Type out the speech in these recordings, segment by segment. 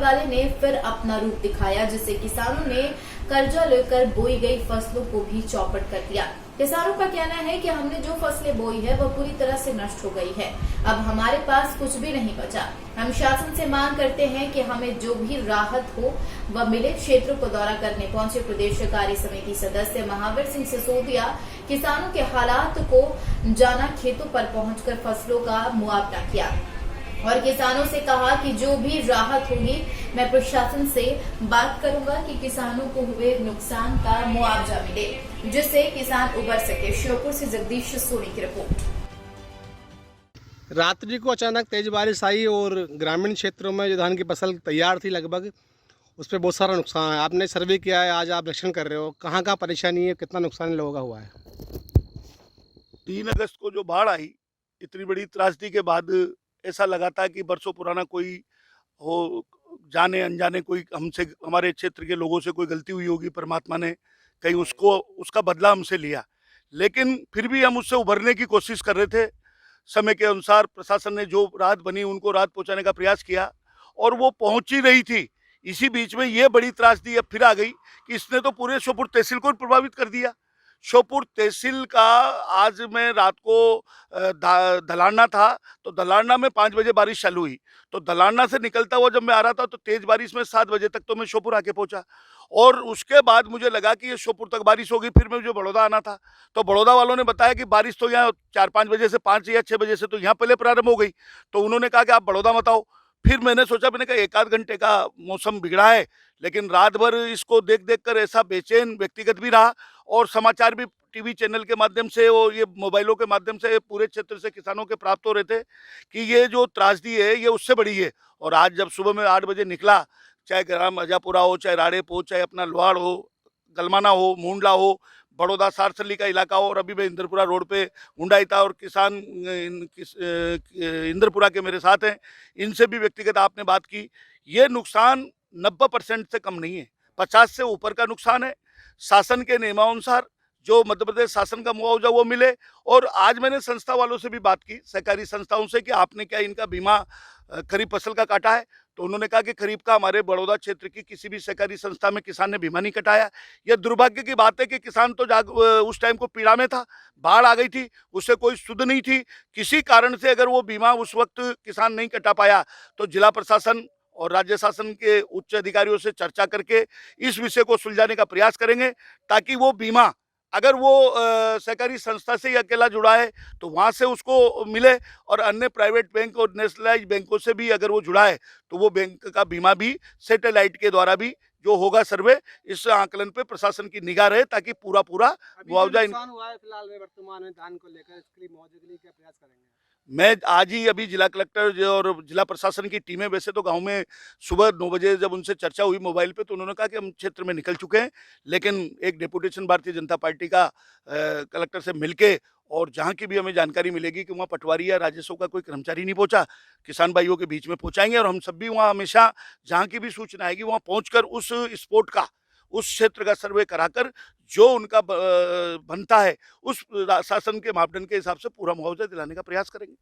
वाले ने फिर अपना रूप दिखाया, जिससे किसानों ने कर्जा लेकर बोई गई फसलों को भी चौपट कर दिया। किसानों का कहना है कि हमने जो फसलें बोई है वह पूरी तरह से नष्ट हो गई है, अब हमारे पास कुछ भी नहीं बचा। हम शासन से मांग करते हैं कि हमें जो भी राहत हो वह मिले। क्षेत्रों को दौरा करने पहुंचे प्रदेश कार्य समिति सदस्य महावीर सिंह सिसोदिया किसानों के हालात को जाना, खेतों पर पहुंचकर फसलों का मुआवजा किया और किसानों से कहा कि जो भी राहत होगी मैं प्रशासन से बात करूंगा कि किसानों को हुए नुकसान का मुआवजा मिले, जिससे किसान उबर सके। श्योपुर से जगदीश सोनी की रिपोर्ट। रात्रि को अचानक तेज बारिश आई और ग्रामीण क्षेत्रों में जो धान की फसल तैयार थी लगभग, उस पर बहुत सारा नुकसान है। आपने सर्वे किया है, आज आप निरीक्षण कर रहे हो, कहाँ कहाँ परेशानी है, कितना नुकसान लोगों का हुआ है? 3 अगस्त को जो बाढ़ आई, इतनी बड़ी त्रासदी के बाद ऐसा लगा था कि बरसों पुराना कोई हो, जाने अनजाने कोई हमसे, हमारे क्षेत्र के लोगों से कोई गलती हुई होगी, परमात्मा ने कहीं उसका बदला हमसे लिया। लेकिन फिर भी हम उससे उभरने की कोशिश कर रहे थे। समय के अनुसार प्रशासन ने जो राहत बनी उनको राहत पहुंचाने का प्रयास किया और वो पहुंच ही रही थी। इसी बीच में ये बड़ी त्रासदी अब फिर आ गई कि इसने तो पूरे श्योपुर तहसील को प्रभावित कर दिया। श्योपुर तहसील का आज मैं रात को धलाना था, तो धलाना में 5 बजे बारिश चालू हुई, तो धलाना से निकलता हुआ जब मैं आ रहा था तो तेज बारिश में 7 बजे तक तो मैं श्योपुर आके पहुंचा और उसके बाद मुझे लगा कि ये श्योपुर तक बारिश होगी। फिर मुझे बड़ौदा आना था, तो बड़ौदा वालों ने बताया कि बारिश तो यहाँ 4-5 बजे से 5 या 6 बजे से तो यहाँ पहले प्रारंभ हो गई, तो उन्होंने कहा कि आप बड़ौदा मत आओ। फिर मैंने सोचा, मैंने कहा 1-8 घंटे का मौसम बिगड़ा है, लेकिन रात भर इसको देख देख कर ऐसा बेचैन व्यक्तिगत भी रहा और समाचार भी टीवी चैनल के माध्यम से और ये मोबाइलों के माध्यम से पूरे क्षेत्र से किसानों के प्राप्त हो रहे थे कि ये जो त्रासदी है ये उससे बड़ी है। और आज जब सुबह में 8 बजे निकला, चाहे ग्राम अजापुरा हो, चाहे राड़ेप हो, चाहे अपना लोहाड़ हो, गलमाना हो, मुंडला हो, बड़ौदा सारसली का इलाका हो, और अभी मैं इंद्रपुरा रोड पे हुंडाई था और किसान इंद्रपुरा के मेरे साथ हैं, इनसे भी व्यक्तिगत आपने बात की। ये नुकसान 90% से कम नहीं है, 50 से ऊपर का नुकसान है। शासन के नियमानुसार जो मध्य प्रदेश शासन का मुआवजा वो मिले। और आज मैंने संस्था वालों से भी बात की, सहकारी संस्थाओं से, कि आपने क्या इनका बीमा खरीफ फसल का काटा है? तो उन्होंने कहा कि खरीफ का हमारे बड़ौदा क्षेत्र की किसी भी सहकारी संस्था में किसान ने बीमा नहीं कटाया। यह दुर्भाग्य की बात है कि किसान तो उस टाइम को पीड़ा में था, बाढ़ आ गई थी, उससे कोई सुध नहीं थी। किसी कारण से अगर वो बीमा उस वक्त किसान नहीं कटा पाया तो जिला प्रशासन और राज्य शासन के उच्च अधिकारियों से चर्चा करके इस विषय को सुलझाने का प्रयास करेंगे, ताकि वो बीमा अगर वो सहकारी संस्था से ही अकेला जुड़ा है तो वहाँ से उसको मिले, और अन्य प्राइवेट बैंक और नेशनलाइज बैंकों से भी अगर वो जुड़ा है तो वो बैंक का बीमा भी सैटेलाइट के द्वारा भी जो होगा सर्वे, इस आंकलन पे प्रशासन की निगाह रहे, ताकि पूरा मुआवजा हुआ है फिलहाल में वर्तमान में धान को लेकर, इसके लिए मुआवजे के लिए क्या प्रयास करेंगे? मैं आज ही अभी जिला कलेक्टर और जिला प्रशासन की टीमें, वैसे तो गांव में सुबह 9 बजे जब उनसे चर्चा हुई मोबाइल पे, तो उन्होंने कहा कि हम क्षेत्र में निकल चुके हैं, लेकिन एक डेपुटेशन भारतीय जनता पार्टी का कलेक्टर से मिलके, और जहां की भी हमें जानकारी मिलेगी कि वहां पटवारी या राजस्व का कोई कर्मचारी नहीं पहुंचा, किसान भाइयों के बीच में पहुंचाएंगे। और हम सब भी वहां हमेशा जहां की भी सूचना आएगी वहां पहुंचकर उस स्पॉट का, उस क्षेत्र का सर्वे कराकर जो उनका बनता है उस शासन के मापदंड के हिसाब से पूरा मुआवजा दिलाने का प्रयास करेंगे।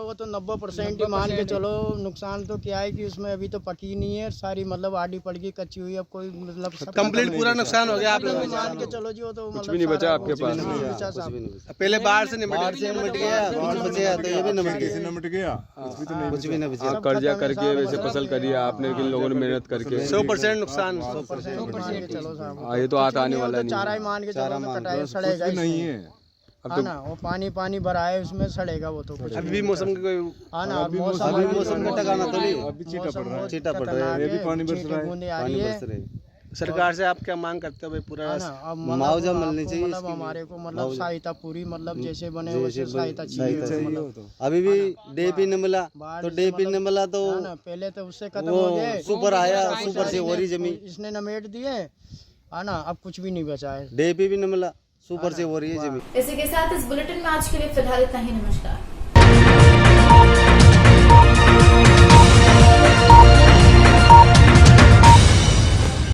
वो तो 90% ही मान के चलो। नुकसान तो क्या है कि उसमें अभी तो पकी नहीं है सारी, मतलब आड़ी पड़ गई, कच्ची हुई, अब कोई मतलब कंप्लीट पूरा नुकसान हो गया आप लोगों का? मान के चलो जी, वो तो कुछ भी नहीं बचा आपके पास। पहले बाढ़ से निमट गया, तो ये भी निमट गया, कुछ भी नहीं बचा। कर्जा करके वैसे फसल करी आपने, किन लोगों ने मेहनत करके 100% नुकसान। चलो साहब, ये तो आने वाला नहीं, चारा ही मान के चलो, कटाई सड़ेगा नहीं है। अब तो वो पानी भरा है उसमें, सड़ेगा वो तो कुछ। अभी भी मौसम का कोई मौसम का टकाना तो नहीं, अभी छींटा पड़ रहा है, ये भी पानी बरस रहा है, बूंदे आ रही है। सरकार से आप क्या मांग करते हो भाई? पूरा मुआवजा मिलनी चाहिए, मतलब हमारे को, मतलब सहायता पूरी, मतलब जैसे बने वैसे सहायता चाहिए। अभी भी डीएपी नहीं मिला, तो डीएपी नहीं मिला तो पहले तो उससे खत्म हो गए, सुपर आया, सुपर से हो रही जमीन, इसने नमेट दिए है ना, अब कुछ भी नहीं बचा है, डीएपी भी नहीं मिला, सुपर से हो रही है जमीन। इसी के साथ इस बुलेटिन में आज के लिए फिलहाल इतना ही। नमस्कार।